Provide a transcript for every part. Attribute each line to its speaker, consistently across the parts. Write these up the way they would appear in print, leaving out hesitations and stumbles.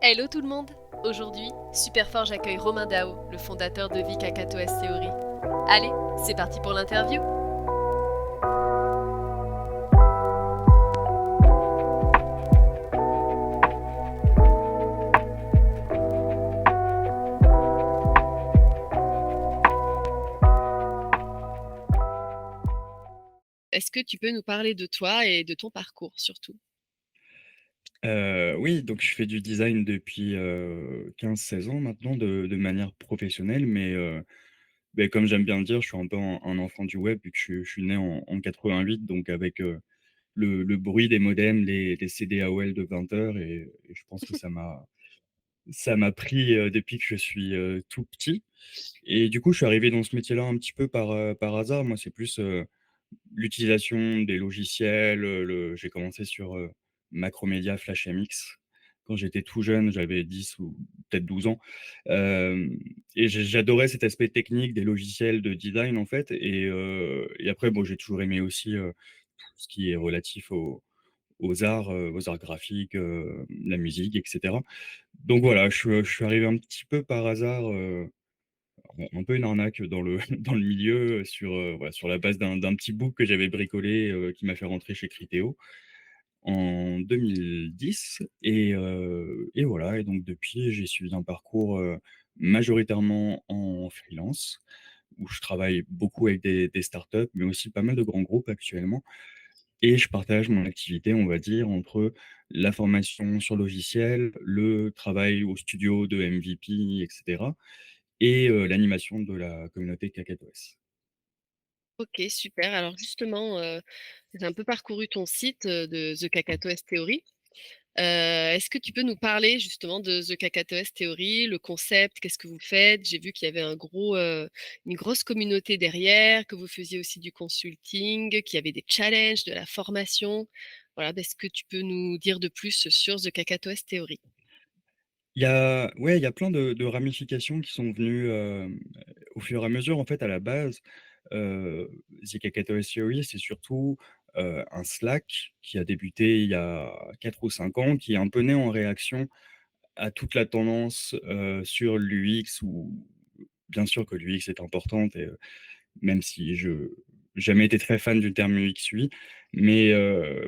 Speaker 1: Hello tout le monde! Aujourd'hui, Superfort j'accueille Romain Dao, le fondateur de Vic Hakato S Theory. Allez, c'est parti pour l'interview! Est-ce que tu peux nous parler de toi et de ton parcours surtout?
Speaker 2: Oui, donc je fais du design depuis, 15-16 ans maintenant de manière professionnelle, mais comme j'aime bien le dire, je suis un peu un enfant du web vu que je suis né en 88, donc avec, le bruit des modems, les CD AOL de 20 heures et je pense que ça m'a pris, depuis que je suis, tout petit et du coup, je suis arrivé dans ce métier-là un petit peu par hasard. Moi, c'est plus, l'utilisation des logiciels, j'ai commencé sur, Macromedia Flash MX. Quand j'étais tout jeune, j'avais 10 ou peut-être 12 ans, hem et j'adorais cet aspect technique des logiciels de design, en fait et après, bon, j'ai toujours aimé aussi, tout ce qui est relatif aux arts graphiques, la musique et cetera. Donc voilà, je suis arrivé un petit peu par hasard, un peu une arnaque dans le dans le milieu, sur, voilà, sur la base d'un petit book que j'avais bricolé, qui m'a fait rentrer chez Criteo en 2010 et voilà et donc depuis, j'ai suivi un parcours, majoritairement en freelance, où je travaille beaucoup avec des startups, mais aussi pas mal de grands groupes actuellement et je partage mon activité, on va dire, entre la formation sur logiciel, le travail au studio de MVP et cetera et l'animation de la communauté Kakatoès.
Speaker 1: Ok, super. Alors justement, j'ai un peu parcouru ton site de The Kakato S Theory. Est-ce que tu peux nous parler justement de The KKTOS Theory, le concept, qu'est-ce que vous faites? J'ai vu qu'il y avait une grosse communauté derrière, que vous faisiez aussi du consulting, qu'il y avait des challenges, de la formation. Voilà, est-ce que tu peux nous dire de plus sur The KKTOS Theory?
Speaker 2: Il y a plein de ramifications qui sont venues, au fur et à mesure. En fait, à la base, The Kakatoa Theory, c'est surtout, un Slack qui a débuté il y a 4 ou 5 ans, qui est un peu né en réaction à toute la tendance, sur l'UX où bien sûr que l'UX est importante et même si je jamais été très fan du terme UX/UI, mais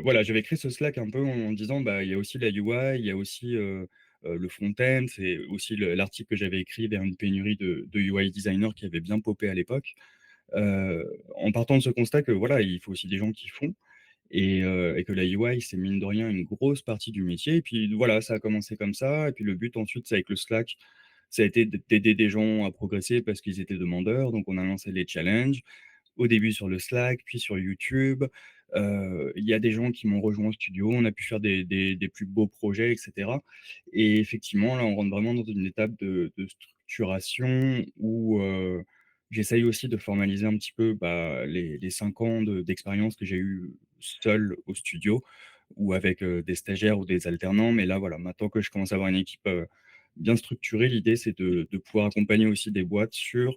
Speaker 2: voilà, j'avais créé ce Slack un peu en disant: «Bah, il y a aussi la UI, il y a aussi, le front-end». C'est aussi l'article que j'avais écrit vers une pénurie de UI designers qui avait bien popé à l'époque. En partant de ce constat que voilà, il faut aussi des gens qui font et que la UI, c'est mine de rien une grosse partie du métier et puis voilà, ça a commencé comme ça et puis le but ensuite, c'est avec le Slack, ça a été d'aider des gens à progresser parce qu'ils étaient demandeurs, donc on a lancé les challenges. Au début sur le Slack, puis sur YouTube. Il y a des gens qui m'ont rejoint au studio, on a pu faire des plus beaux projets et cetera et effectivement, là, on rentre vraiment dans une étape de structuration où, j'essaye aussi de formaliser un petit peu, bah, les 5 ans d'expérience que j'ai eu seul au studio ou avec, des stagiaires ou des alternants. Mais là, voilà, maintenant que je commence à avoir une équipe, bien structurée, l'idée, c'est de pouvoir accompagner aussi des boîtes sur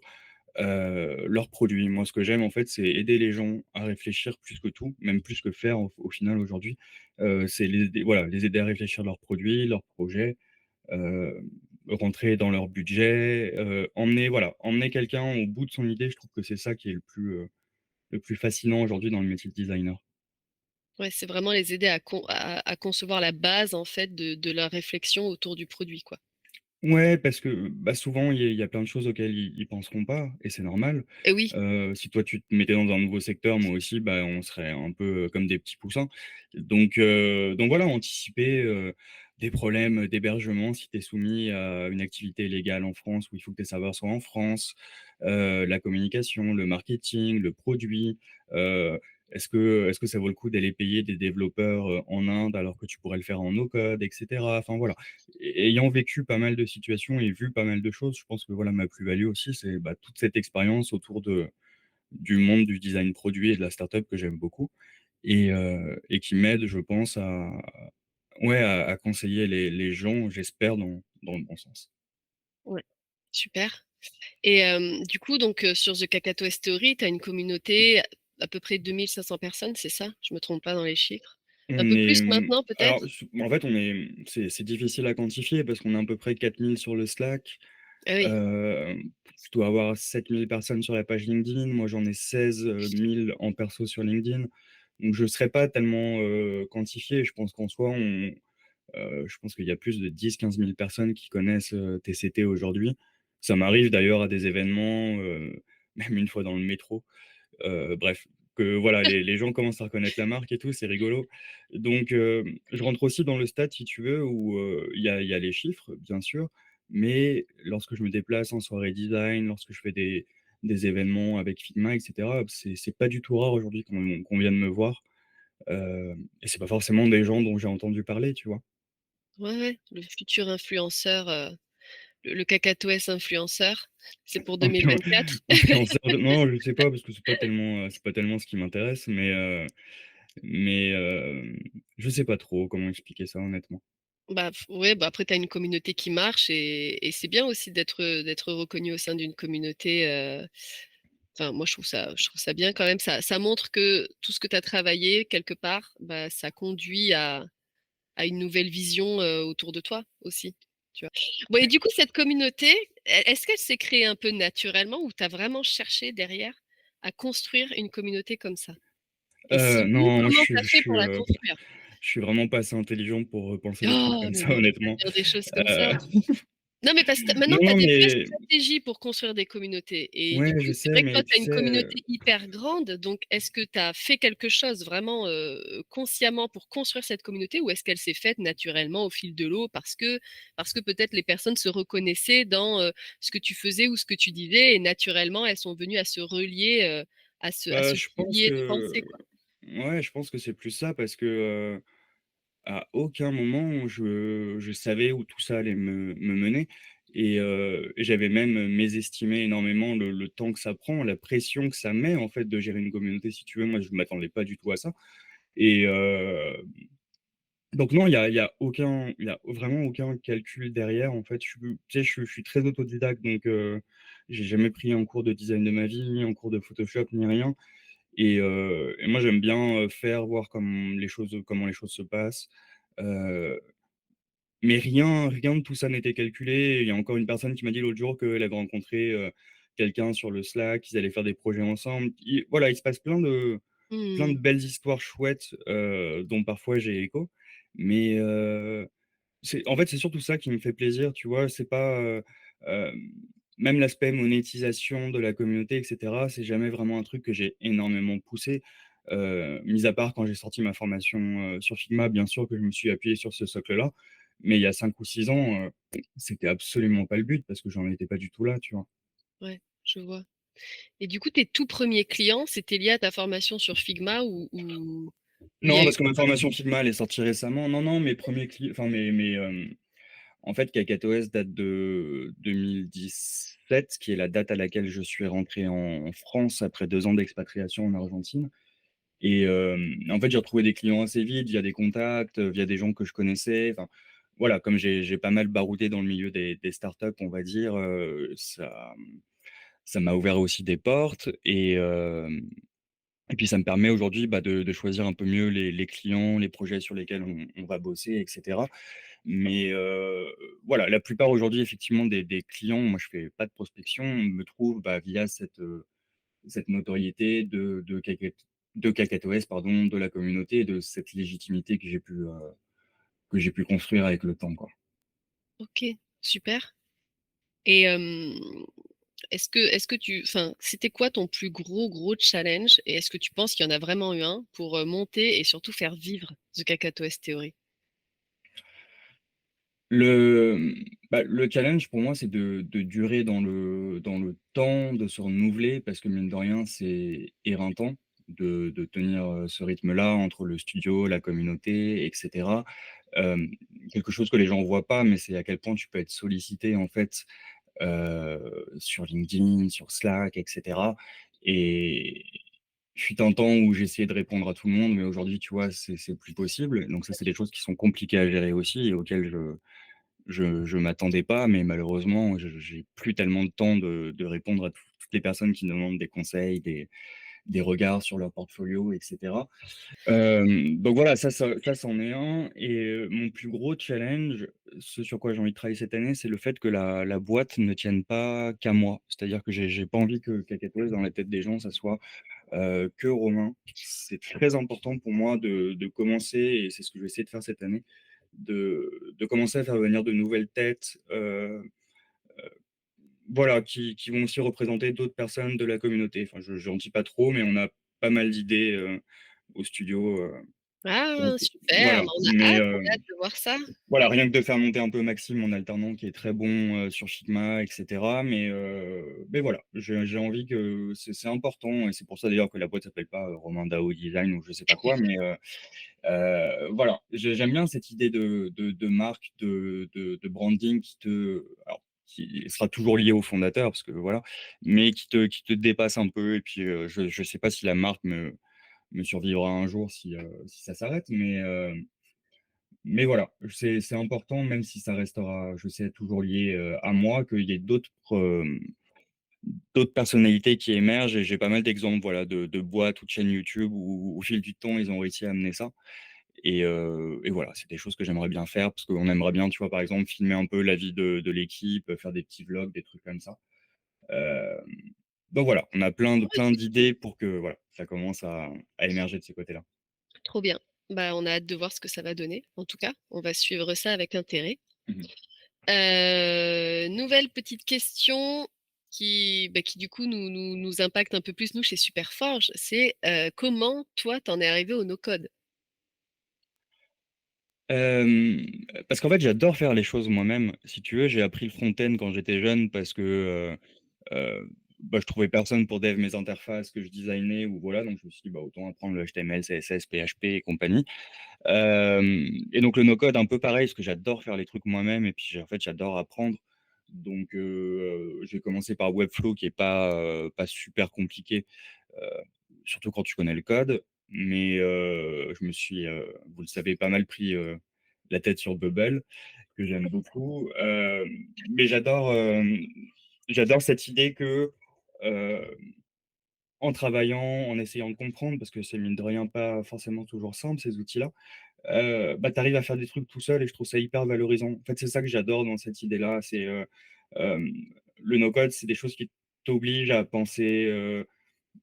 Speaker 2: leurs produits. Moi, ce que j'aime, en fait, c'est aider les gens à réfléchir plus que tout, même plus que faire au final aujourd'hui. C'est les aider à réfléchir leurs produits, leurs projets, heu, rentrer dans leur budget, emmener quelqu'un au bout de son idée. Je trouve que c'est ça qui est le plus fascinant aujourd'hui dans le métier de designer.
Speaker 1: Ouais, c'est vraiment les aider à concevoir la base en fait de leur réflexion autour du produit, quoi.
Speaker 2: Ouais, parce que, bah, souvent, il y a plein de choses auxquelles ils penseront pas et c'est normal.
Speaker 1: Et oui.
Speaker 2: Si toi, tu te mettais dans un nouveau secteur, moi aussi, bah, on serait un peu, comme des petits poussins. Donc voilà, anticiper, des problèmes d'hébergement si tu es soumis à une activité légale en France où il faut que tes serveurs soient en France, la communication, le marketing, le produit, heu, est-ce que ça vaut le coup d'aller payer des développeurs, en Inde alors que tu pourrais le faire en no code et cetera? Enfin voilà. Ayant vécu pas mal de situations et vu pas mal de choses, je pense que voilà, ma plus-value aussi, c'est, bah, toute cette expérience autour du monde du design produit et de la startup que j'aime beaucoup et qui m'aide, je pense, à conseiller les gens, j'espère, dans le bon sens.
Speaker 1: Ouais, super. Et du coup, donc sur The Kakatoes Theory, tu as une communauté à peu près 2 500 personnes, c'est ça? Je me trompe pas dans les chiffres? Un
Speaker 2: On
Speaker 1: peu
Speaker 2: est,
Speaker 1: plus maintenant peut-être?
Speaker 2: alors en fait, on est c'est difficile à quantifier parce qu'on est à peu près 4 000 sur le Slack.
Speaker 1: Ah oui,
Speaker 2: Heu, je dois avoir 7 000 personnes sur la page LinkedIn. Moi, j'en ai 16 000 en perso sur LinkedIn. Donc je ne saurais pas tellement, quantifier. Je pense qu'en soi, je pense qu'il y a plus de 10 000 à 15 000 personnes qui connaissent, TCT aujourd'hui. Ça m'arrive d'ailleurs à des événements, même une fois dans le métro. Bref, que voilà, les gens commencent à reconnaître la marque et tout, c'est rigolo. Donc, je rentre aussi dans le stade, si tu veux, où, il y a les chiffres, bien sûr, mais lorsque je me déplace en soirée design, lorsque je fais des événements avec Figma et cetera, c'est pas du tout rare aujourd'hui qu'on vienne me voir, et c'est pas forcément des gens dont j'ai entendu parler, tu vois?
Speaker 1: ouais, ouais, le futur influenceur, le Cacatoès influenceur, c'est pour
Speaker 2: Influen
Speaker 1: 2024?
Speaker 2: influenceur de non, je sais pas parce que c'est pas tellement ce qui m'intéresse, mais, je sais pas trop comment expliquer ça honnêtement.
Speaker 1: Bah, ouais, bah, après tu as une communauté qui marche et c'est bien aussi d'être reconnu au sein d'une communauté, enfin moi je trouve ça bien quand même. Ça montre que tout ce que tu as travaillé quelque part, bah, ça conduit à une nouvelle vision, autour de toi aussi, tu vois? Bon et du coup cette communauté, est-ce qu'elle s'est créée un peu naturellement ou tu as vraiment cherché derrière à construire une communauté comme ça? Et si oui,
Speaker 2: Non, moi
Speaker 1: comment tu as fait pour la construire?
Speaker 2: je suis vraiment pas assez intelligent pour, penser des trucs
Speaker 1: Oh
Speaker 2: comme
Speaker 1: mais
Speaker 2: ça
Speaker 1: non, tu
Speaker 2: honnêtement.
Speaker 1: vas dire des choses comme ça.
Speaker 2: Heu,
Speaker 1: Non, mais parce que maintenant
Speaker 2: non,
Speaker 1: tu as
Speaker 2: non,
Speaker 1: des vraies
Speaker 2: mais
Speaker 1: stratégies pour construire des communautés et du
Speaker 2: ouais,
Speaker 1: coup,
Speaker 2: je
Speaker 1: c'est
Speaker 2: sais,
Speaker 1: vrai que toi,
Speaker 2: mais
Speaker 1: tu
Speaker 2: tu
Speaker 1: as une
Speaker 2: sais,
Speaker 1: communauté hyper grande, donc est-ce que tu as fait quelque chose vraiment, consciemment pour construire cette communauté ou est-ce qu'elle s'est faite naturellement au fil de l'eau parce que peut-être les personnes se reconnaissaient dans, ce que tu faisais ou ce que tu disais et naturellement, elles sont venues à se relier, à
Speaker 2: bah,
Speaker 1: ce
Speaker 2: je pense
Speaker 1: pilier de pensée,
Speaker 2: que
Speaker 1: quoi?
Speaker 2: ouais, je pense que c'est plus ça parce que, à aucun moment je savais où tout ça allait me mener et j'avais même mésestimé énormément le temps que ça prend, la pression que ça met, en fait, de gérer une communauté, si tu veux. Moi, je m'attendais pas du tout à ça et donc non, il y a vraiment aucun calcul derrière, en fait. Tu sais, je suis très autodidacte, donc j'ai jamais pris un cours de design de ma vie, ni un cours de Photoshop, ni rien et moi, j'aime bien, faire, voir comment les choses se passent, heu mais rien de tout ça n'était calculé. Il y a encore une personne qui m'a dit l'autre jour qu'elle avait rencontré, quelqu'un sur le Slack, qu'ils allaient faire des projets ensemble. Voilà, il se passe plein
Speaker 1: Mmh.
Speaker 2: de belles histoires chouettes, dont parfois j'ai écho. Mais, c'est surtout ça qui me fait plaisir, tu vois? C'est pas, même l'aspect monétisation de la communauté et cetera, c'est jamais vraiment un truc que j'ai énormément poussé, mis à part quand j'ai sorti ma formation, sur Figma, bien sûr que je me suis appuyé sur ce socle-là. Mais il y a 5 ou 6 ans, c'était absolument pas le but parce que j'en étais pas du tout là, tu vois?
Speaker 1: Ouais, je vois. Et du coup, tes tout premiers clients, c'était lié à ta formation sur Figma ou il y
Speaker 2: Non,
Speaker 1: a eu
Speaker 2: parce que ma formation Figma, elle est sortie récemment. Non, non, mes premiers clients, enfin en fait, Kakatoès date de 2017, qui est la date à laquelle je suis rentré en France après 2 ans d'expatriation en Argentine en fait, j'ai retrouvé des clients assez vite via des contacts, via des gens que je connaissais. Enfin, voilà, comme j'ai pas mal baroudé dans le milieu des startups, on va dire, ça m'a ouvert aussi des portes et puis ça me permet aujourd'hui, bah, de choisir un peu mieux les clients, les projets sur lesquels on va bosser et cetera. Mais voilà, la plupart aujourd'hui, effectivement, des clients, moi, je fais pas de prospection, me trouvent, bah, via cette notoriété de Kakatoès, pardon, de la communauté et de cette légitimité que j'ai pu construire avec le temps, quoi.
Speaker 1: OK, super et est-ce que tu enfin, c'était quoi ton plus gros challenge et est-ce que tu penses qu'il y en a vraiment eu un pour, monter et surtout faire vivre The Cacatoès Theory?
Speaker 2: Le challenge pour moi, c'est de durer dans le temps, de se renouveler parce que mine de rien, c'est éreintant de tenir, ce rythme-là entre le studio, la communauté et cetera. Hem, Quelque chose que les gens voient pas, mais c'est à quel point tu peux être sollicité, en fait, sur LinkedIn, sur Slack et cetera et fut un temps où j'essayais de répondre à tout le monde, mais aujourd'hui, tu vois, c'est plus possible. Donc ça, c'est des choses qui sont compliquées à gérer aussi et auxquelles je m'attendais pas, mais malheureusement, je j'ai plus tellement de temps de répondre à toutes les personnes qui me demandent des conseils, des regards sur leur portfolio et cetera. Donc voilà, ça c'en est un et mon plus gros challenge, ce sur quoi j'ai envie de travailler cette année, c'est le fait que la boîte ne tienne pas qu'à moi. C'est-à-dire que j'ai pas envie que Cacatoès, dans la tête des gens, ça soit, que Romain. C'est très important pour moi de commencer et c'est ce que je vais essayer de faire cette année, de commencer à faire venir de nouvelles têtes, voilà, qui vont aussi représenter d'autres personnes de la communauté. Enfin, je j'en dis pas trop, mais on a pas mal d'idées, au studio, donc
Speaker 1: Ah super,
Speaker 2: voilà,
Speaker 1: bah,
Speaker 2: mais
Speaker 1: on a hâte de voir ça.
Speaker 2: voilà, rien que de faire monter un peu Maxime, mon alternant qui est très bon, sur Figma et cetera, mais voilà, j'ai envie que c'est important et c'est pour ça d'ailleurs que la boîte s'appelle pas, Romain Dao Design ou je sais pas quoi, voilà, j'aime bien cette idée de marque, de branding qui sera toujours lié au fondateur parce que voilà, mais qui te dépasse un peu et puis, je sais pas si la marque me survivra un jour si ça s'arrête, mais voilà, c'est important même si ça restera, je sais, toujours lié, à moi, qu'il y ait d'autres personnalités qui émergent et j'ai pas mal d'exemples, voilà, de boîtes ou de chaînes YouTube où au fil du temps, ils ont réussi à amener ça et voilà, c'est des choses que j'aimerais bien faire parce qu'on aimerait bien, tu vois, par exemple, filmer un peu la vie de l'équipe, faire des petits vlogs, des trucs comme ça. Hem, donc voilà, on a plein d'idées pour que, voilà, ça commence à émerger de ce côté-là.
Speaker 1: Trop bien. Bah, on a hâte de voir ce que ça va donner. En tout cas, on va suivre ça avec intérêt.
Speaker 2: Mmh mh.
Speaker 1: Nouvelle petite question qui du coup nous impacte un peu plus nous chez Superforge, c'est, comment toi t'en es arrivé au no-code?
Speaker 2: Parce qu'en fait, j'adore faire les choses moi-même. Si tu veux, j'ai appris le front-end quand j'étais jeune parce que, bah, je trouvais personne pour dev mes interfaces que je designais ou voilà, donc je me suis dit: «Bah, autant apprendre le HTML, CSS, PHP et compagnie». Et donc le no-code un peu pareil, parce que j'adore faire les trucs moi-même et puis en fait, j'adore apprendre. Donc j'ai commencé par Webflow qui est pas super compliqué, heu, surtout quand tu connais le code. Mais je me suis, vous le savez, pas mal pris, la tête sur Bubble, que j'aime beaucoup. Mais j'adore cette idée que, heu, en travaillant, en essayant de comprendre, parce que c'est mine de rien pas forcément toujours simple ces outils-là, bah, tu arrives à faire des trucs tout seul et je trouve ça hyper valorisant. En fait, c'est ça que j'adore dans cette idée-là, hem, le no-code, c'est des choses qui t'obligent à penser,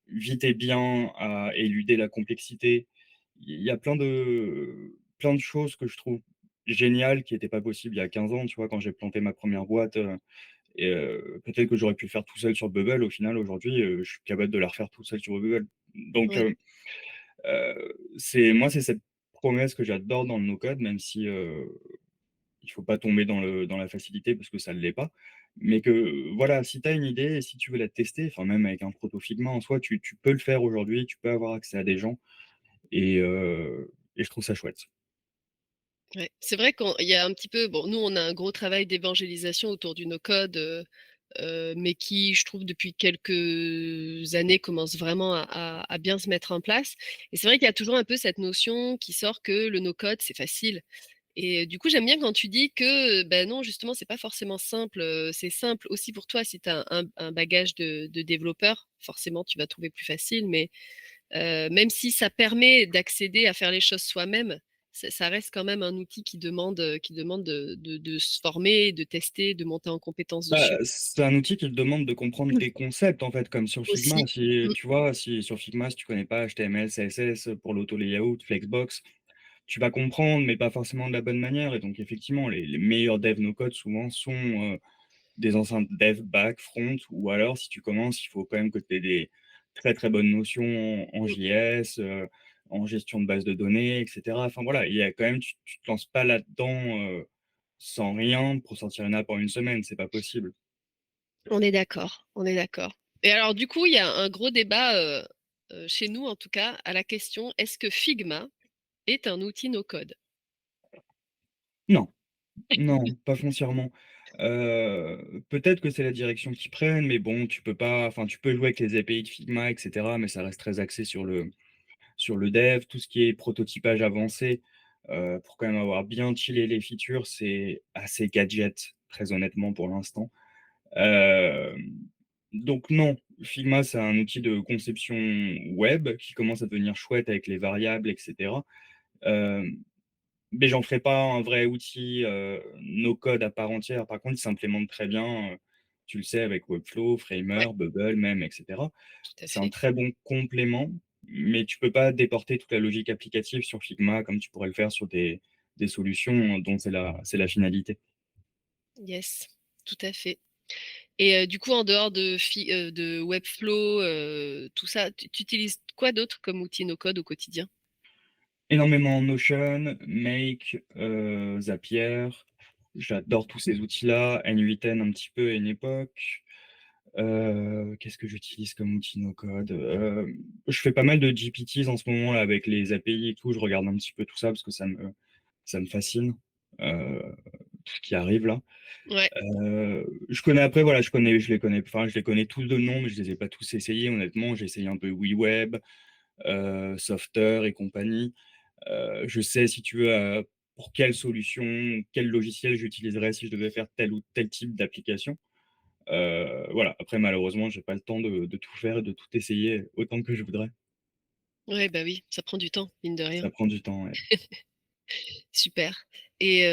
Speaker 2: vite et bien, à éluder la complexité. Il y a plein de choses que je trouve géniales qui étaient pas possibles il y a 15 ans, tu vois? Quand j'ai planté ma première boîte, peut-être que j'aurais pu le faire tout seul sur Bubble. Au final, aujourd'hui, je suis capable de la refaire tout seul sur Bubble. Donc
Speaker 1: Ouais.
Speaker 2: c'est cette promesse que j'adore dans le no-code, même si, il faut pas tomber dans la facilité parce que ça ne l'est pas. Mais que, voilà, si tu as une idée et si tu veux la tester, enfin même avec un proto Figma en soi, tu peux le faire aujourd'hui, tu peux avoir accès à des gens et je trouve ça chouette.
Speaker 1: Ouais, c'est vrai qu'il y a un petit peu bon, nous, on a un gros travail d'évangélisation autour du no-code, mais qui, je trouve, depuis quelques années, commence vraiment à bien se mettre en place. Et c'est vrai qu'il y a toujours un peu cette notion qui sort que le no-code, c'est facile. Et du coup, j'aime bien quand tu dis que, ben non, justement, c'est pas forcément simple. C'est simple aussi pour toi si tu as un bagage de développeur. Forcément, tu vas trouver plus facile, mais même si ça permet d'accéder à faire les choses soi-même, ça reste quand même un outil qui demande de se former, de tester, de monter en compétence
Speaker 2: Bah,
Speaker 1: dessus.
Speaker 2: c'est un outil qui te demande de comprendre
Speaker 1: Mmh.
Speaker 2: des concepts, en fait, comme sur Figma.
Speaker 1: Aussi.
Speaker 2: Si
Speaker 1: Mmh,
Speaker 2: tu vois, si sur Figma, si tu connais pas HTML, CSS pour l'auto-layout, Flexbox, tu vas comprendre, mais pas forcément de la bonne manière et donc effectivement, les meilleurs devs no code souvent sont, des anciens dev back, front ou alors si tu commences, il faut quand même que tu aies des très, très bonnes notions en
Speaker 1: mmh.
Speaker 2: JS, en gestion de base de données et cetera. Enfin voilà, il y a quand même tu te lances pas là-dedans, sans rien pour sortir une app en une semaine, c'est pas possible.
Speaker 1: On est d'accord, on est d'accord. Et alors du coup, il y a un gros débat, chez nous en tout cas, à la question: «Est-ce que Figma est un outil no code?»
Speaker 2: Non, non, pas foncièrement. Peut-être que c'est la direction qu'ils prennent, mais bon, tu peux pas enfin, tu peux jouer avec les API de Figma et cetera, mais ça reste très axé sur le dev, tout ce qui est prototypage avancé, pour quand même avoir bien chillé les features, c'est assez gadget, très honnêtement pour l'instant. Hem Donc non, Figma, c'est un outil de conception web qui commence à devenir chouette avec les variables et cetera. Hem, mais j'en ferai pas un vrai outil, no code à part entière. Par contre, il s'implémente très bien, tu le sais avec Webflow,
Speaker 1: Ouais,
Speaker 2: Framer, Bubble même et cetera.
Speaker 1: tout à
Speaker 2: C'est un
Speaker 1: fait.
Speaker 2: très bon complément, mais tu peux pas déporter toute la logique applicative sur Figma comme tu pourrais le faire sur des solutions dont c'est la finalité.
Speaker 1: Yes, tout à fait. Et du coup, en dehors de Webflow, tout ça, tu utilises quoi d'autre comme outil no code au quotidien?
Speaker 2: Énormément Notion, Make, Zapier. J'adore tous ces outils-là. N8N un petit peu à une époque. Qu'est-ce que j'utilise comme outil no code? Je fais pas mal de GPTs en ce moment là avec les API et tout. Je regarde un petit peu tout ça parce que ça me fascine, heu, tout ce qui arrive là.
Speaker 1: Ouais,
Speaker 2: Je connais après voilà, je les connais tous de nom, mais je les ai pas tous essayés honnêtement. J'ai essayé un peu WeWeb, Softer et compagnie. Je sais, si tu veux, pour quelle solution, quel logiciel j'utiliserais si je devais faire tel ou tel type d'application. Voilà, après malheureusement, j'ai pas le temps de tout faire et de tout essayer autant que je voudrais.
Speaker 1: ouais, bah, oui, ça prend du temps, mine de rien.
Speaker 2: Ça prend du temps, ouais.
Speaker 1: Super. Et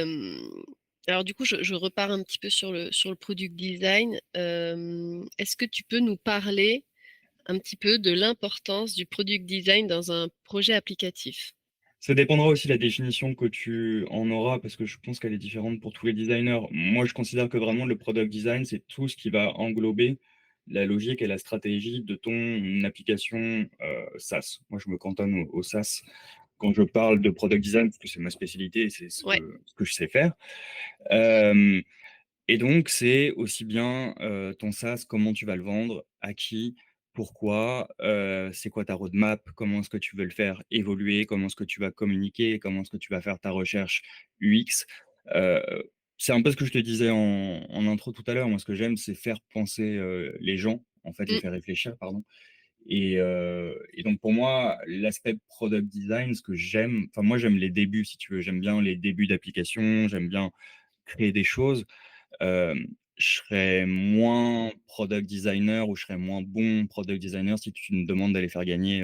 Speaker 1: alors du coup, je repars un petit peu sur le product design. Est-ce que tu peux nous parler un petit peu de l'importance du product design dans un projet applicatif?
Speaker 2: Ça dépendra aussi de la définition que tu en auras, parce que je pense qu'elle est différente pour tous les designers. Moi, je considère que vraiment le product design, c'est tout ce qui va englober la logique et la stratégie de ton application, SaaS. Moi, je me cantonne au SaaS quand je parle de product design, parce que c'est ma spécialité et c'est ce
Speaker 1: Ouais.
Speaker 2: que ce que je sais faire. Hem Et donc, c'est aussi bien, ton SaaS, comment tu vas le vendre, à qui, pourquoi, c'est quoi ta roadmap, comment est-ce que tu veux le faire évoluer, comment est-ce que tu vas communiquer, comment est-ce que tu vas faire ta recherche UX. Heu, c'est un peu ce que je te disais en intro tout à l'heure. Moi, ce que j'aime, c'est faire penser, les gens, en fait, les
Speaker 1: Mmh,
Speaker 2: faire réfléchir, pardon. Et donc pour moi, l'aspect product design, ce que j'aime enfin moi, j'aime les débuts, si tu veux. J'aime bien les débuts d'application, j'aime bien créer des choses. Je serais moins product designer ou je serais moins bon product designer si tu me demandes d'aller faire gagner,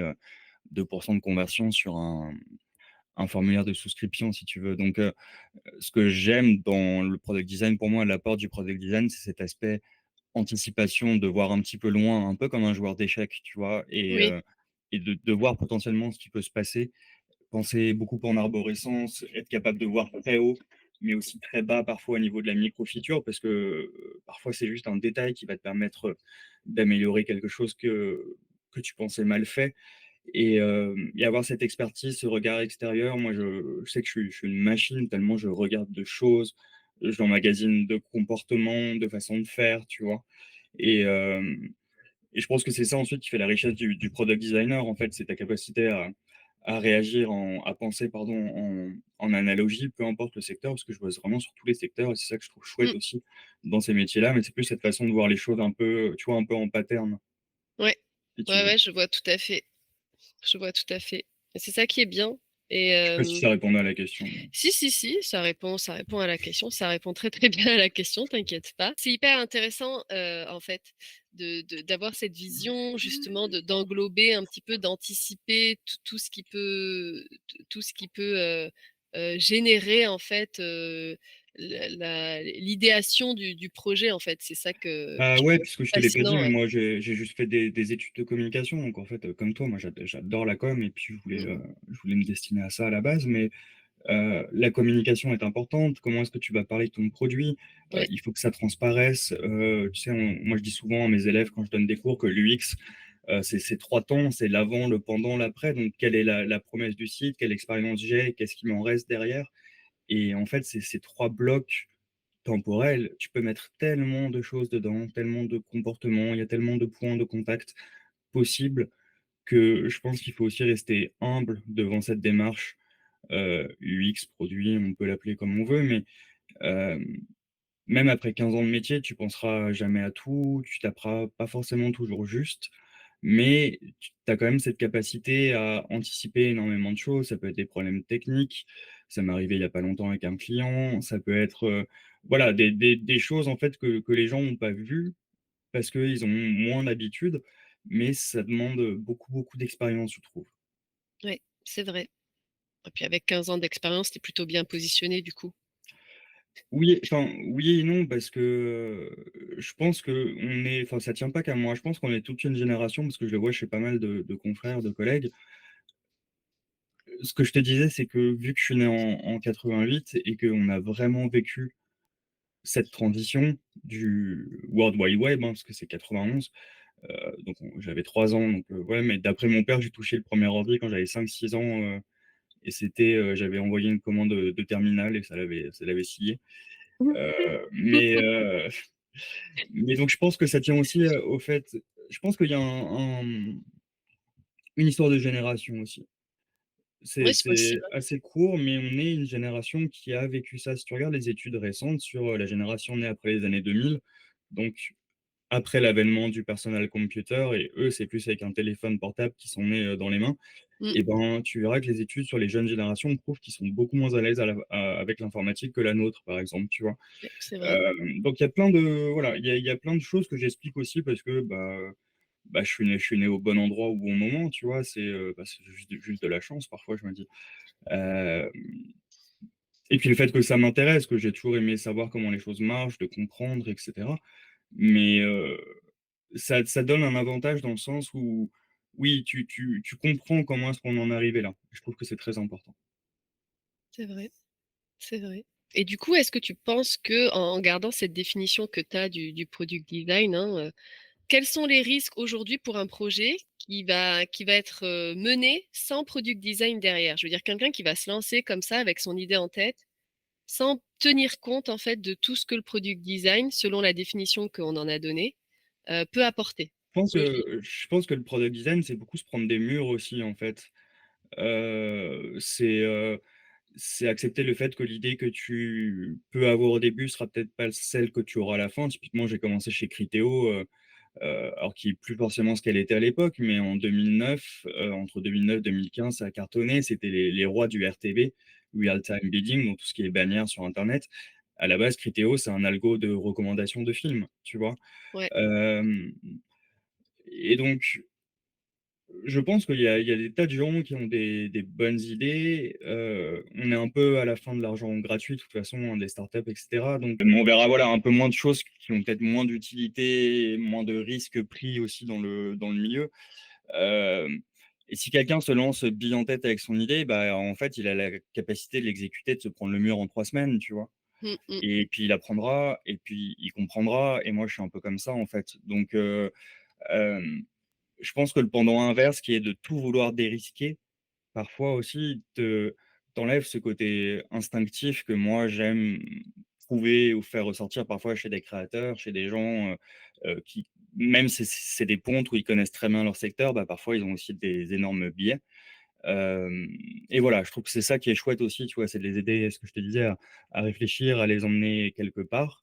Speaker 2: 2 de conversion sur un formulaire de souscription, si tu veux. Donc, ce que j'aime dans le product design, pour moi, l'apport du product design, c'est cet aspect anticipation, de voir un petit peu loin, un peu comme un joueur d'échecs, tu vois?
Speaker 1: oui,
Speaker 2: Et de voir potentiellement ce qui peut se passer. Penser beaucoup en arborescence, être capable de voir très haut, mais aussi très bas parfois au niveau de la micro-feature parce que, parfois c'est juste un détail qui va te permettre, d'améliorer quelque chose que tu pensais mal fait et avoir cette expertise, ce regard extérieur, moi je sais que je suis une machine tellement je regarde de choses, j'emmagasine de comportements, de façons de faire, tu vois? Et hem et je pense que c'est ça ensuite qui fait la richesse du product designer, en fait, c'est ta capacité à réagir à penser, pardon, en analogie, peu importe le secteur, parce que je bosse vraiment sur tous les secteurs et c'est ça que je trouve chouette
Speaker 1: mmh,
Speaker 2: aussi dans ces métiers-là, mais c'est plus cette façon de voir les choses un peu, tu vois, un peu en pattern,
Speaker 1: ouais.
Speaker 2: si tu
Speaker 1: Ouais,
Speaker 2: veux.
Speaker 1: ouais, je vois tout à fait. Je vois tout à fait. Et c'est ça qui est bien. Et
Speaker 2: Je sais pas si ça répondait à la question, mais
Speaker 1: si, si, si, ça répond à la question, ça répond très, très bien à la question, t'inquiète pas. C'est hyper intéressant, en fait, d'avoir cette vision justement d'englober un petit peu, d'anticiper tout ce qui peut tout ce qui peut, générer en fait, l'idéation du projet en fait. C'est ça que
Speaker 2: bah,
Speaker 1: je
Speaker 2: ouais,
Speaker 1: trouve
Speaker 2: puisque je te l'ai pas dit,
Speaker 1: fascinant,
Speaker 2: mais
Speaker 1: ouais.
Speaker 2: moi j'ai juste fait des études de communication, donc en fait, comme toi, moi j'adore la com et puis
Speaker 1: Mmh,
Speaker 2: je voulais me destiner à ça à la base, mais la communication est importante. Comment est-ce que tu vas parler de ton produit?
Speaker 1: ouais.
Speaker 2: Il faut que ça transparaisse. Tu sais, moi, je dis souvent à mes élèves quand je donne des cours que l'UX, c'est 3 temps, c'est l'avant, le pendant, l'après. Donc quelle est la promesse du site? Quelle expérience j'ai? Qu'est-ce qui m'en reste derrière? Et en fait, c'est ces 3 blocs temporels, tu peux mettre tellement de choses dedans, tellement de comportements, il y a tellement de points de contact possibles que je pense qu'il faut aussi rester humble devant cette démarche UX, produit, on peut l'appeler comme on veut, mais hem, même après 15 ans de métier, tu penseras jamais à tout, tu taperas pas forcément toujours juste, mais tu as quand même cette capacité à anticiper énormément de choses. Ça peut être des problèmes techniques, ça m'est arrivé il y a pas longtemps avec un client, ça peut être, voilà, des choses en fait que les gens n'ont pas vues parce qu'ils ont moins l'habitude, mais ça demande, beaucoup, beaucoup d'expérience, je trouve.
Speaker 1: Ouais, c'est vrai. Et puis avec 15 ans d'expérience, tu es plutôt bien positionné du coup.
Speaker 2: Oui, enfin, oui et non parce que, je pense qu'on est enfin, ça tient pas qu'à moi. Je pense qu'on est toute une génération parce que je le vois chez pas mal de confrères, de collègues. Ce que je te disais, c'est que vu que je suis né en 88 et qu'on a vraiment vécu cette transition du World Wide Web, hein, parce que c'est 91, donc j'avais 3 ans, donc ouais, mais d'après mon père, j'ai touché le premier ordi quand j'avais 5-6 ans, et c'était, j'avais envoyé une commande, de terminal et ça l'avait scié. Mais mais donc je pense que ça tient aussi, au fait je pense qu'il y a une histoire de génération aussi. C'est
Speaker 1: Oui, c'est
Speaker 2: c'est
Speaker 1: possible.
Speaker 2: assez court, mais on est une génération qui a vécu ça. Si tu regardes les études récentes sur, la génération née après les années 2000, donc après l'avènement du personal computer et eux, c'est plus avec un téléphone portable qu'ils sont nés, dans les mains
Speaker 1: Mmh,
Speaker 2: et ben, tu verras que les études sur les jeunes générations prouvent qu'ils sont beaucoup moins à l'aise avec l'informatique que la nôtre, par exemple, tu vois?
Speaker 1: ouais, c'est vrai.
Speaker 2: Donc il y a plein de voilà, il y a plein de choses que j'explique aussi parce que, bah, je suis né au bon endroit au bon moment, tu vois? C'est juste de la chance parfois, je me dis. Hem et puis le fait que ça m'intéresse, que j'ai toujours aimé savoir comment les choses marchent, de comprendre et cetera. Mais ça donne un avantage dans le sens où, oui, tu comprends comment est-ce qu'on en est arrivé là. Je trouve que c'est très important.
Speaker 1: C'est vrai, c'est vrai. Et du coup, est-ce que tu penses qu'en gardant cette définition que tu as du product design, hein, quels sont les risques aujourd'hui pour un projet qui va être, mené sans product design derrière? Je veux dire quelqu'un qui va se lancer comme ça avec son idée en tête, sans tenir compte en fait de tout ce que le product design, selon la définition qu'on en a donnée, peut apporter.
Speaker 2: Je pense que le product design, c'est beaucoup se prendre des murs aussi, en fait. C'est accepter le fait que l'idée que tu peux avoir au début sera peut-être pas celle que tu auras à la fin. Typiquement, j'ai commencé chez Criteo, alors qui est plus forcément ce qu'elle était à l'époque, mais en 2009, entre 2009-2015, ça a cartonné. C'était les rois du RTB, Real Time Bidding, donc tout ce qui est bannière sur internet. À la base, Criteo, c'est un algo de recommandation de films, tu vois?
Speaker 1: Ouais,
Speaker 2: Hem et donc je pense qu'il y a des tas de gens qui ont des bonnes idées. On est un peu à la fin de l'argent gratuit, de toute façon, hein, des startups et cetera. Donc on verra, voilà, un peu moins de choses qui ont peut-être moins d'utilité, moins de risques pris aussi dans le milieu. Hem et si quelqu'un se lance bille en tête avec son idée, bah, en fait, il a la capacité de l'exécuter, de se prendre le mur en 3 semaines, tu vois?
Speaker 1: mmh mh,
Speaker 2: Et puis il apprendra et puis il comprendra et moi, je suis un peu comme ça, en fait. Donc hem je pense que le pendant inverse, qui est de tout vouloir dérisquer, parfois aussi t'enlève ce côté instinctif que moi j'aime trouver ou faire ressortir parfois chez des créateurs, chez des gens, qui même si c'est des pontes où ils connaissent très bien leur secteur, bah, parfois ils ont aussi des énormes biais. Hem et voilà, je trouve que c'est ça qui est chouette aussi, tu vois? C'est de les aider, ce que je te disais, à réfléchir, à les emmener quelque part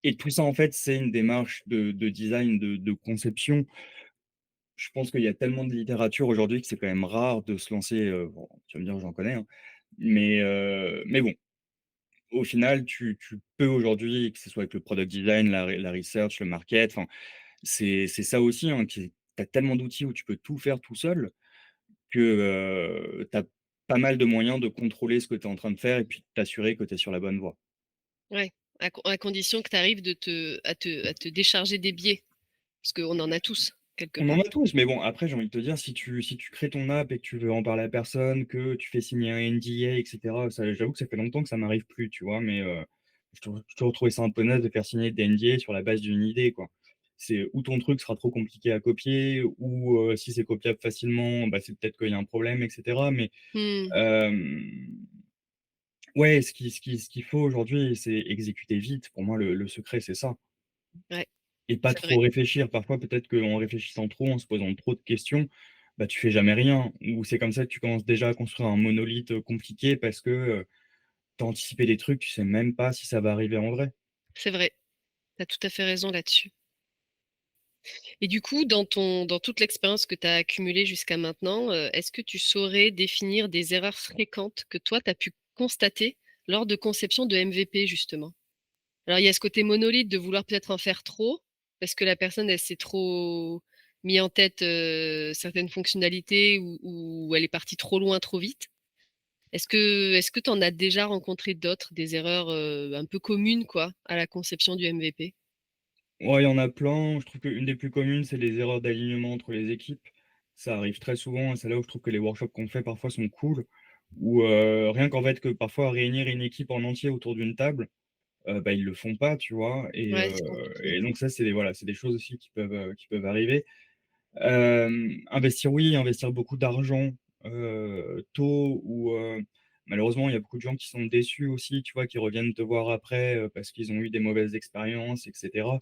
Speaker 2: et tout ça, en fait, c'est une démarche de design, de conception. Je pense qu'il y a tellement de littérature aujourd'hui que c'est quand même rare de se lancer, bon, tu vas me dire: «J'en connais, hein», mais bon, au final, tu peux aujourd'hui, que ce soit avec le product design, la research, le market, enfin, c'est ça aussi, hein, qui tu as tellement d'outils où tu peux tout faire tout seul que, tu as pas mal de moyens de contrôler ce que tu es en train de faire et puis de t'assurer que tu es sur la bonne voie.
Speaker 1: ouais, à condition que tu arrives à te décharger des biais, parce qu'on en a tous quelque
Speaker 2: On en a
Speaker 1: part.
Speaker 2: tous, mais bon, après, j'ai envie de te dire, si tu crées ton app et que tu veux en parler à personne, que tu fais signer un NDA et cetera, ça j'avoue que ça fait longtemps que ça m'arrive plus, tu vois? Mais je toujours trouvé ça un peu naze de faire signer des NDA sur la base d'une idée, quoi. C'est ou ton truc sera trop compliqué à copier ou si c'est copiable facilement, bah, c'est peut-être qu'il y a un problème et cetera. Mais
Speaker 1: Mmh,
Speaker 2: hem, ouais, ce qu'il faut aujourd'hui, c'est exécuter vite. Pour moi, le secret, c'est ça.
Speaker 1: ouais,
Speaker 2: Et pas
Speaker 1: c'est vrai,
Speaker 2: trop réfléchir. Parfois, peut-être qu'en réfléchissant trop, en se posant trop de questions, bah, tu fais jamais rien. Ou c'est comme ça que tu commences déjà à construire un monolithe, compliqué parce que, tu as anticipé des trucs, tu sais même pas si ça va arriver en vrai.
Speaker 1: c'est vrai. Tu as tout à fait raison là-dessus. Et du coup, dans toute l'expérience que tu as accumulée jusqu'à maintenant, est-ce que tu saurais définir des erreurs fréquentes que toi, tu as pu constater lors de conception de MVP justement? Alors il y a ce côté monolithe de vouloir peut-être en faire trop, Parce que la personne, elle s'est trop mis en tête, certaines fonctionnalités ou elle est partie trop loin, trop vite? Est-ce que tu en as déjà rencontré d'autres, des erreurs, un peu communes quoi, à la conception du MVP?
Speaker 2: Ouais, il y en a plein. Je trouve qu'une des plus communes, c'est les erreurs d'alignement entre les équipes. Ça arrive très souvent et c'est là où je trouve que les workshops qu'on fait parfois sont cool. Ou rien qu'en fait que parfois réunir une équipe en entier autour d'une table, bah, ils le font pas, tu vois?
Speaker 1: Ouais, c'est compliqué.
Speaker 2: Et donc ça, c'est des voilà, c'est des choses aussi qui peuvent arriver. Investir, oui, investir beaucoup d'argent, tôt ou malheureusement, il y a beaucoup de gens qui sont déçus aussi, tu vois? Qui reviennent te voir après, parce qu'ils ont eu des mauvaises expériences et cetera.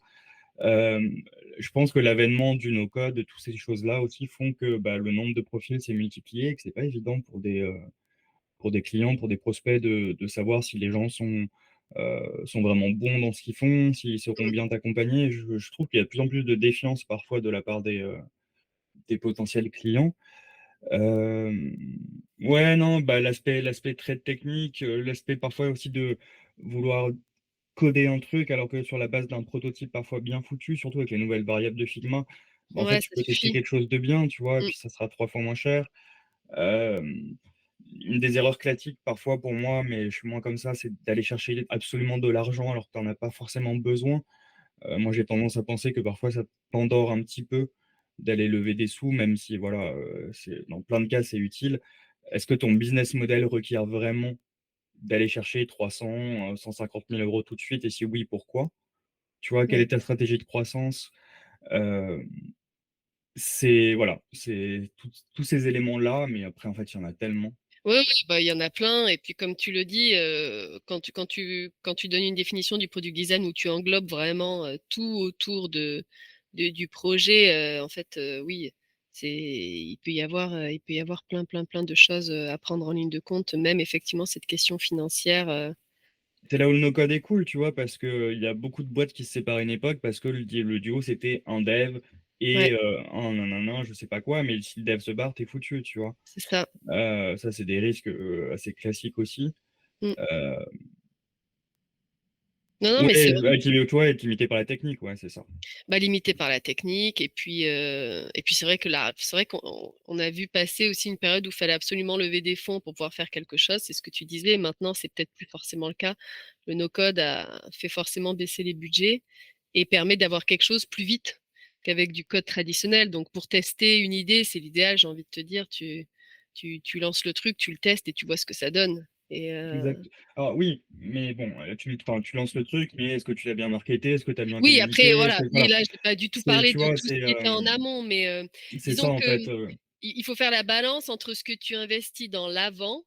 Speaker 2: Hem, je pense que l'avènement du no-code, toutes ces choses-là aussi font que, bah, le nombre de profils s'est multiplié et que c'est pas évident pour des clients, pour des prospects de savoir si les gens sont vraiment bons dans ce qu'ils font, s'ils seront
Speaker 1: Mmh.
Speaker 2: bien accompagnés. Je trouve qu'il y a de plus en plus de défiance parfois de la part des potentiels clients. Hem, ouais, non, bah, l'aspect très technique, l'aspect parfois aussi de vouloir coder un truc alors que sur la base d'un prototype parfois bien foutu, surtout avec les nouvelles variables de Figma, bah, en fait,
Speaker 1: Ouais,
Speaker 2: tu
Speaker 1: ça
Speaker 2: peux tester
Speaker 1: suffit.
Speaker 2: quelque chose de bien, tu vois? Et
Speaker 1: Mmh.
Speaker 2: puis ça sera 3 fois moins cher. Hem, une des erreurs classiques parfois pour moi, mais je suis moins comme ça, c'est d'aller chercher absolument de l'argent alors que tu en as pas forcément besoin. Moi, j'ai tendance à penser que parfois ça t'endort un petit peu d'aller lever des sous, même si voilà, c'est dans plein de cas, c'est utile. Est-ce que ton business model requiert vraiment d'aller chercher 300, 150 000 € tout de suite et si oui, pourquoi? Tu vois? Quelle
Speaker 1: Ouais.
Speaker 2: est ta stratégie de croissance? Hem, c'est voilà, c'est tous ces éléments-là, mais après en fait, il y en a tellement.
Speaker 1: Ouais, ouais, bah, il y en a plein et puis comme tu le dis, quand tu donnes une définition du product design où tu englobes vraiment, tout autour du projet, en fait, oui, il peut y avoir plein, plein, plein de choses, à prendre en ligne de compte, même effectivement cette question financière,
Speaker 2: C'est là où le no-code est cool, tu vois? Parce qu'il y a beaucoup de boîtes qui se séparent à une époque parce que le duo, c'était un dev
Speaker 1: ouais,
Speaker 2: et un nin je sais pas quoi, mais si le dev se barre, tu es foutu, tu vois?
Speaker 1: c'est ça.
Speaker 2: Ça, c'est des risques, assez classiques aussi.
Speaker 1: Mmh.
Speaker 2: Heu,
Speaker 1: Non, non, mais c'est
Speaker 2: ouais,
Speaker 1: vrai.
Speaker 2: être limité par la technique, ouais, c'est ça.
Speaker 1: Bah, limité par la technique et puis c'est vrai qu'on a vu passer aussi une période où il fallait absolument lever des fonds pour pouvoir faire quelque chose, c'est ce que tu disais. Maintenant, c'est peut-être plus forcément le cas. Le no-code a fait forcément baisser les budgets et permet d'avoir quelque chose plus vite qu'avec du code traditionnel. Donc pour tester une idée, c'est l'idéal, j'ai envie de te dire. Tu lances le truc, tu le testes et tu vois ce que ça donne et
Speaker 2: Exact. Alors oui, mais bon, tu lances le truc, mais est-ce que tu l'as bien marketé? Est-ce que tu as bien
Speaker 1: oui, après
Speaker 2: communiqué? Est-ce
Speaker 1: voilà,
Speaker 2: que
Speaker 1: oui,
Speaker 2: voilà,
Speaker 1: là, j'ai pas du tout
Speaker 2: c'est
Speaker 1: parlé
Speaker 2: tu
Speaker 1: de
Speaker 2: vois,
Speaker 1: tout ce qui était en amont, mais
Speaker 2: c'est ça
Speaker 1: disons
Speaker 2: en
Speaker 1: que
Speaker 2: fait,
Speaker 1: il faut faire la balance entre ce que tu investis dans l'avant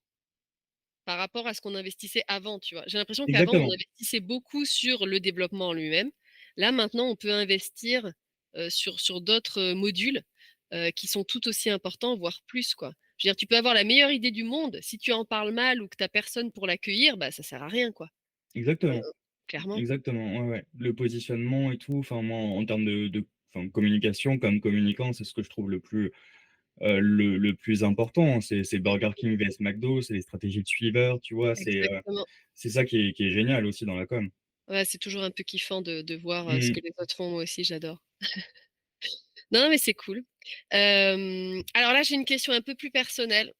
Speaker 1: par rapport à ce qu'on investissait avant, tu vois? J'ai l'impression qu'avant, on
Speaker 2: exactement,
Speaker 1: investissait beaucoup sur le développement en lui-même. Là, maintenant, on peut investir, sur d'autres, modules, qui sont tout aussi importants, voire plus, quoi. Je veux dire, tu peux avoir la meilleure idée du monde, si tu en parles mal ou que tu as personne pour l'accueillir, bah, ça sert à rien, quoi. Heu,
Speaker 2: exactement.
Speaker 1: clairement.
Speaker 2: Exactement, ouais, ouais. Le positionnement et tout, enfin moi en termes enfin communication comme communicant, c'est ce que je trouve le plus important. C'est Burger King vs McDo, c'est les stratégies de suiveur, tu vois?
Speaker 1: Exactement.
Speaker 2: C'est ça qui est génial aussi dans la com.
Speaker 1: Ouais, c'est toujours un peu kiffant de voir, ce que
Speaker 2: Mmh.
Speaker 1: les autres font, moi aussi j'adore. Non, non, mais c'est cool. Alors là, j'ai une question un peu plus personnelle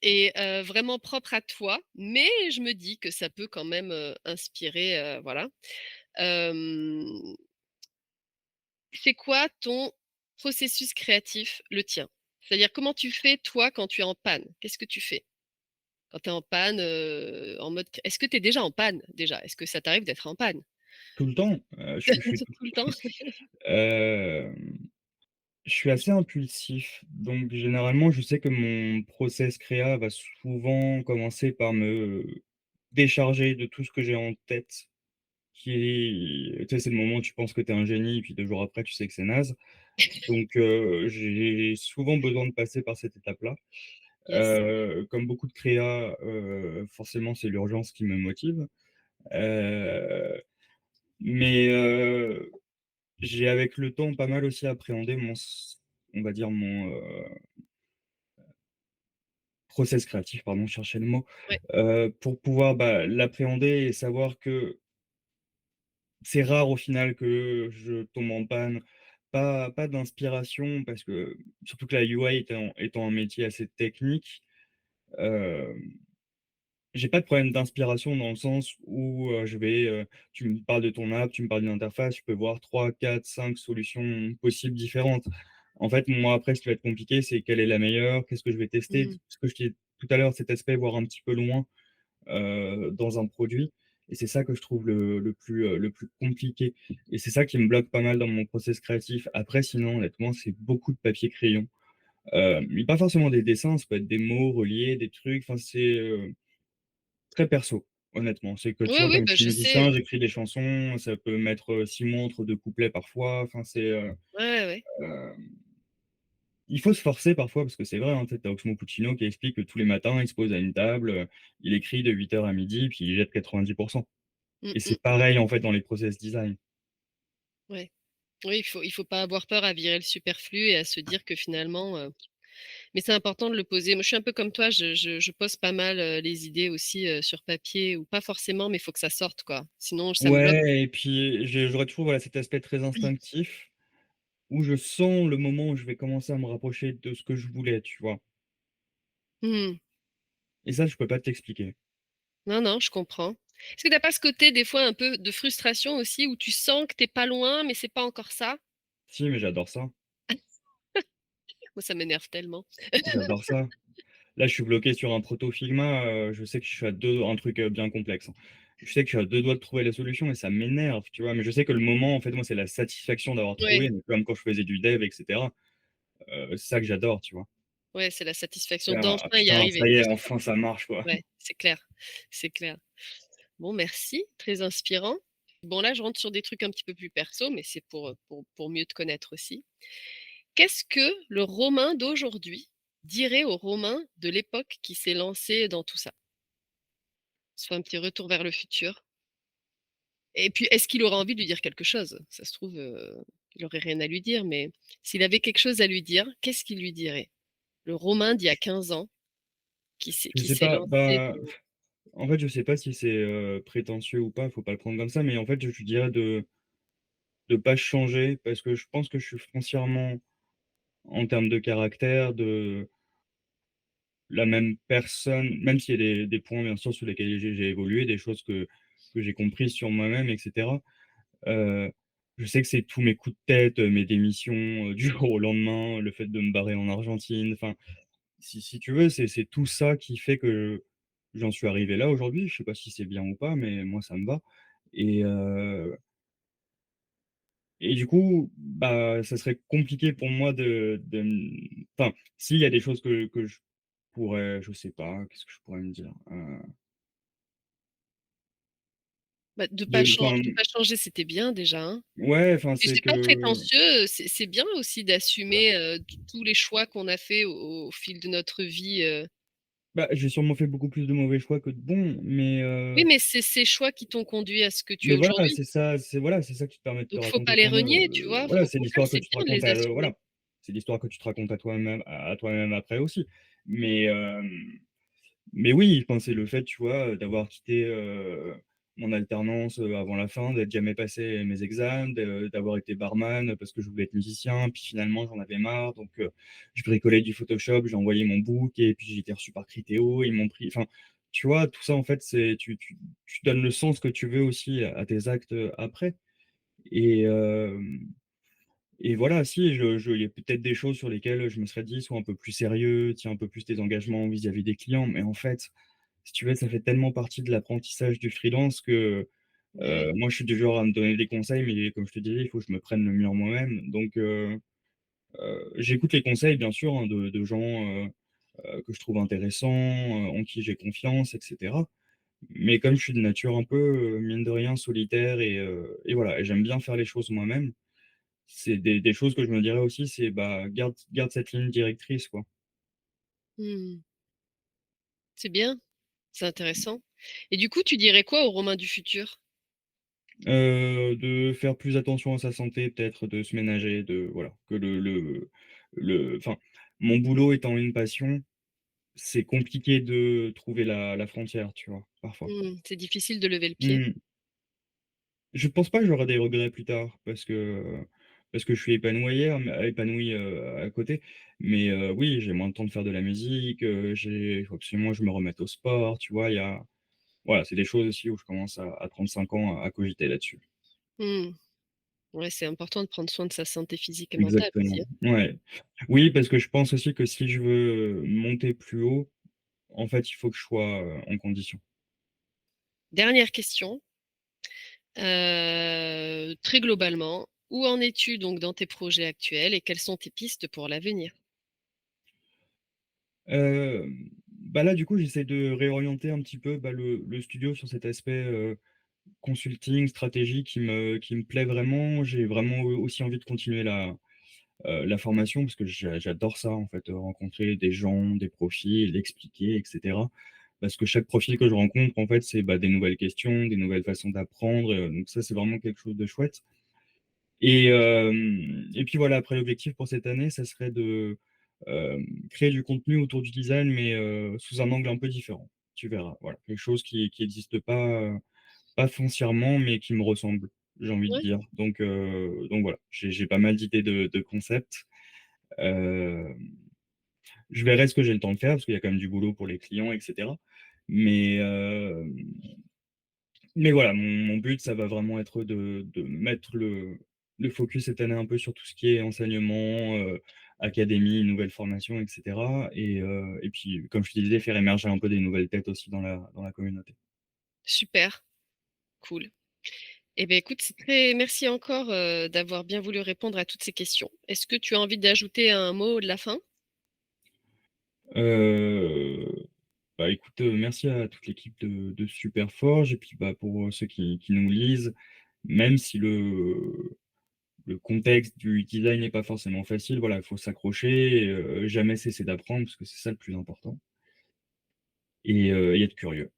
Speaker 1: et vraiment propre à toi, mais je me dis que ça peut quand même, inspirer, voilà. Hem, c'est quoi ton processus créatif, le tien? C'est-à-dire comment tu fais toi quand tu es en panne? Qu'est-ce que tu fais? Quand tu es en panne, en mode est-ce que tu es déjà en panne déjà? Est-ce que ça t'arrive d'être en panne?
Speaker 2: Tout le temps, je suis tout
Speaker 1: Tout le temps?
Speaker 2: hem, je suis assez impulsif, donc généralement, je sais que mon process créa va souvent commencer par me décharger de tout ce que j'ai en tête. Tu sais, c'est le moment où tu penses que tu es un génie et puis 2 jours après, tu sais que c'est naze. Donc j'ai souvent besoin de passer par cette étape-là.
Speaker 1: Yes.
Speaker 2: Comme beaucoup de créa, forcément, c'est l'urgence qui me motive. Heu, mais j'ai avec le temps pas mal aussi appréhendé on va dire process créatif, pardon, je cherchais le mot,
Speaker 1: Ouais.
Speaker 2: pour pouvoir, bah, l'appréhender et savoir que c'est rare au final que je tombe en panne. Pas d'inspiration parce que surtout que la UI étant un métier assez technique, hem, j'ai pas de problème d'inspiration dans le sens où, tu me parles de ton app, tu me parles d'une interface, je peux voir 3, 4, 5 solutions possibles différentes. En fait, moi, après, ce qui va être compliqué, c'est quelle est la meilleure? Qu'est-ce que je vais tester?
Speaker 1: Mmh.
Speaker 2: Ce que je disais tout à l'heure, cet aspect voir un petit peu loin, dans un produit et c'est ça que je trouve le plus compliqué et c'est ça qui me bloque pas mal dans mon process créatif. Après sinon, honnêtement, c'est beaucoup de papier crayon, mais pas forcément des dessins, ça peut être des mots reliés, des trucs, enfin c'est, très perso, honnêtement. C'est que, tu
Speaker 1: Oui,
Speaker 2: vois,
Speaker 1: oui,
Speaker 2: comme je
Speaker 1: bah,
Speaker 2: suis
Speaker 1: je sais.
Speaker 2: musicien, j'écris des chansons, ça peut mettre, 6 mois entre 2 couplets parfois, enfin c'est,
Speaker 1: Ouais, ouais, ouais.
Speaker 2: hem, il faut se forcer parfois parce que c'est vrai, hein, tu sais, tu Oxmo Puccino qui explique que tous les matins, il se pose à une table, il écrit de 8 heures à midi, puis il jette 90.
Speaker 1: Mmh
Speaker 2: Et
Speaker 1: mh.
Speaker 2: c'est pareil, en fait, dans les process design.
Speaker 1: Ouais. Oui, il faut pas avoir peur à virer le superflu et à se dire que finalement, mais c'est important de le poser. Moi, je suis un peu comme toi, je pose pas mal, les idées aussi, sur papier ou pas forcément, mais il faut que ça sorte, quoi. Sinon ça me bloque.
Speaker 2: Ouais et puis j'aurais toujours, voilà, cet aspect très instinctif où je sens le moment où je vais commencer à me rapprocher de ce que je voulais, tu vois?
Speaker 1: Mmh.
Speaker 2: Et ça, je peux pas te l'expliquer.
Speaker 1: Non, non, je comprends. Est-ce que tu as pas ce côté des fois un peu de frustration aussi où tu sens que tu es pas loin, mais c'est pas encore ça?
Speaker 2: Si, mais j'adore ça,
Speaker 1: Moi, ça m'énerve tellement.
Speaker 2: j'adore ça. Là, je suis bloqué sur un proto Figma, je sais que je suis à 2 un truc, bien complexe, hein. Je sais que je suis à 2 doigts de trouver la solution et ça m'énerve, tu vois? Mais je sais que le moment, en fait, moi, c'est la satisfaction d'avoir
Speaker 1: Ouais,
Speaker 2: trouvé, donc comme quand je faisais du dev et cetera, c'est ça que j'adore, tu vois?
Speaker 1: ouais, c'est la satisfaction
Speaker 2: Faire: «Ah
Speaker 1: d'enfin y
Speaker 2: putain, ça
Speaker 1: arriver.
Speaker 2: y est, enfin ça marche, quoi».
Speaker 1: Ouais, c'est clair, c'est clair. Bon, merci, très inspirant. Bon, là, je rentre sur des trucs un petit peu plus perso, mais c'est pour mieux te connaître aussi. Qu'est-ce que le Romain d'aujourd'hui dirait au Romain de l'époque qui s'est lancé dans tout ça? Soit un petit retour vers le futur. Et puis, est-ce qu'il aurait envie de lui dire quelque chose? Ça se trouve, il aurait rien à lui dire, mais s'il avait quelque chose à lui dire, qu'est-ce qu'il lui dirait? Le Romain d'il y a 15 ans
Speaker 2: Je
Speaker 1: qui
Speaker 2: sais
Speaker 1: s'est
Speaker 2: pas,
Speaker 1: lancé
Speaker 2: bah,
Speaker 1: dans
Speaker 2: en fait, je sais pas si c'est, prétentieux ou pas, faut pas le prendre comme ça, mais en fait, je lui dirais de pas changer parce que je pense que je suis foncièrement, en termes de caractère, de la même personne, même s'il y a des points, bien sûr, sur lesquels j'ai évolué, des choses que j'ai comprises sur moi-même et cetera. Heu, je sais que c'est tous mes coups de tête, mes démissions, du jour au lendemain, le fait de me barrer en Argentine, enfin, si tu veux, c'est tout ça qui fait que j'en suis arrivé là aujourd'hui. Je sais pas si c'est bien ou pas, mais moi ça me va et du coup, bah, ça serait compliqué pour moi de enfin, s'il y a des choses que je pourrais je sais pas, qu'est-ce que je pourrais me dire?
Speaker 1: bah,
Speaker 2: Enfin,
Speaker 1: de pas changer, c'était bien déjà, hein.
Speaker 2: ouais, enfin,
Speaker 1: Et
Speaker 2: c'est
Speaker 1: c'est pas
Speaker 2: que
Speaker 1: prétentieux, c'est bien aussi d'assumer, tous les choix qu'on a fait au fil de notre vie,
Speaker 2: bah, j'ai sûrement fait beaucoup plus de mauvais choix que de bons,
Speaker 1: Oui, mais c'est ces choix qui t'ont conduit à ce que tu es
Speaker 2: mais voilà,
Speaker 1: aujourd'hui.
Speaker 2: c'est ça, voilà, c'est ça qui te permet de te
Speaker 1: Donc faut pas
Speaker 2: raconter
Speaker 1: les
Speaker 2: toi-même,
Speaker 1: renier, tu vois?
Speaker 2: voilà,
Speaker 1: Au
Speaker 2: c'est
Speaker 1: contraire,
Speaker 2: l'histoire que
Speaker 1: c'est
Speaker 2: tu te
Speaker 1: bien de
Speaker 2: racontes
Speaker 1: les assumer.
Speaker 2: voilà, c'est l'histoire que tu te racontes à toi-même après aussi. Mais, mais oui, enfin, c'est le fait, tu vois, d'avoir quitté, mon alternance, avant la fin, d'être jamais passé mes examens, d'avoir été barman, parce que je voulais être musicien, puis finalement j'en avais marre, donc, je bricolais du Photoshop, j'ai envoyé mon book et puis j'ai été reçu par Criteo, ils m'ont pris enfin, tu vois, tout ça en fait, c'est tu donnes le sens que tu veux aussi à tes actes, après et voilà, si je il y a peut-être des choses sur lesquelles je me serais dit: «Sois un peu plus sérieux, tiens un peu plus tes engagements vis-à-vis des clients», mais en fait, si tu veux, ça fait tellement partie de l'apprentissage du freelance que,
Speaker 1: Ouais.
Speaker 2: moi, je suis du genre à me donner des conseils, mais comme je te disais, il faut que je me prenne le mur moi-même. Donc, j'écoute les conseils, bien sûr, hein, de gens, que je trouve intéressants, en qui j'ai confiance et cetera. Mais comme je suis de nature un peu, mine de rien, solitaire et voilà et j'aime bien faire les choses moi-même, c'est des choses que je me dirais aussi, c'est, bah, garde cette ligne directrice, quoi.
Speaker 1: Mmh. C'est bien, c'est intéressant. Et du coup, tu dirais quoi aux Romain du futur?
Speaker 2: De faire plus attention à sa santé, peut-être de se ménager, de voilà, que enfin, mon boulot étant une passion, c'est compliqué de trouver la frontière, tu vois? Parfois.
Speaker 1: Mmh, c'est difficile de lever le pied.
Speaker 2: Mmh. Je pense pas que j'aurai des regrets plus tard parce que je suis épanoui, à côté. Mais, oui, j'ai moins de temps de faire de la musique, il faut absolument que je me remette au sport, tu vois? Voilà, c'est des choses aussi où je commence à 35 ans à cogiter là-dessus.
Speaker 1: Mmh. Ouais, c'est important de prendre soin de sa santé physique et mentale
Speaker 2: Exactement,
Speaker 1: aussi, hein.
Speaker 2: ouais. Oui, parce que je pense aussi que si je veux monter plus haut, en fait, il faut que je sois, en condition.
Speaker 1: Dernière question, très globalement, où en es-tu donc dans tes projets actuels et quelles sont tes pistes pour l'avenir?
Speaker 2: Bah, là, du coup, j'essaie de réorienter un petit peu, bah, le studio sur cet aspect, consulting, stratégie qui me plaît vraiment. J'ai vraiment aussi envie de continuer la formation parce que j'adore ça, en fait, rencontrer des gens, des profils, expliquer et cetera. Parce que chaque profil que je rencontre, en fait, c'est, bah, des nouvelles questions, des nouvelles façons d'apprendre, donc ça, c'est vraiment quelque chose de chouette. Et puis voilà, après l'objectif pour cette année, ça serait de, créer du contenu autour du design, mais, sous un angle un peu différent. Tu verras, voilà, quelque chose qui existe pas foncièrement, mais qui me ressemble, j'ai envie de
Speaker 1: Ouais,
Speaker 2: dire. Donc voilà, j'ai pas mal d'idées de concepts. Hem, je verrai ce que j'ai le temps de faire, parce qu'il y a quand même du boulot pour les clients et cetera. Mais, mais voilà, mon but, ça va vraiment être de mettre le focus cette année un peu sur tout ce qui est enseignement, académie, nouvelles formations et cetera. Et puis, comme je te disais, faire émerger un peu des nouvelles têtes aussi dans la communauté.
Speaker 1: super, cool. Eh beh, écoute, c'est très merci encore, d'avoir bien voulu répondre à toutes ces questions. Est-ce que tu as envie d'ajouter un mot de la fin?
Speaker 2: Heu, Bah, écoute, merci à toute l'équipe de Superforge et puis, bah, pour, ceux qui nous lisent, même si le contexte du design n'est pas forcément facile, voilà, il faut s'accrocher et jamais cesser d'apprendre parce que c'est ça le plus important et être curieux.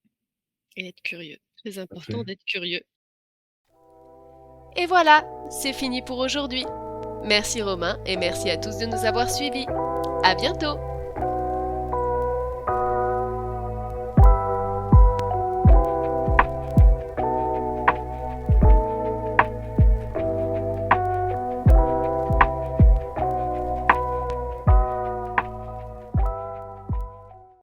Speaker 1: Et être curieux, très important
Speaker 2: Parfait.
Speaker 1: d'être curieux.
Speaker 3: Et voilà, c'est fini pour aujourd'hui. Merci Romain et merci à tous de nous avoir suivis. À bientôt!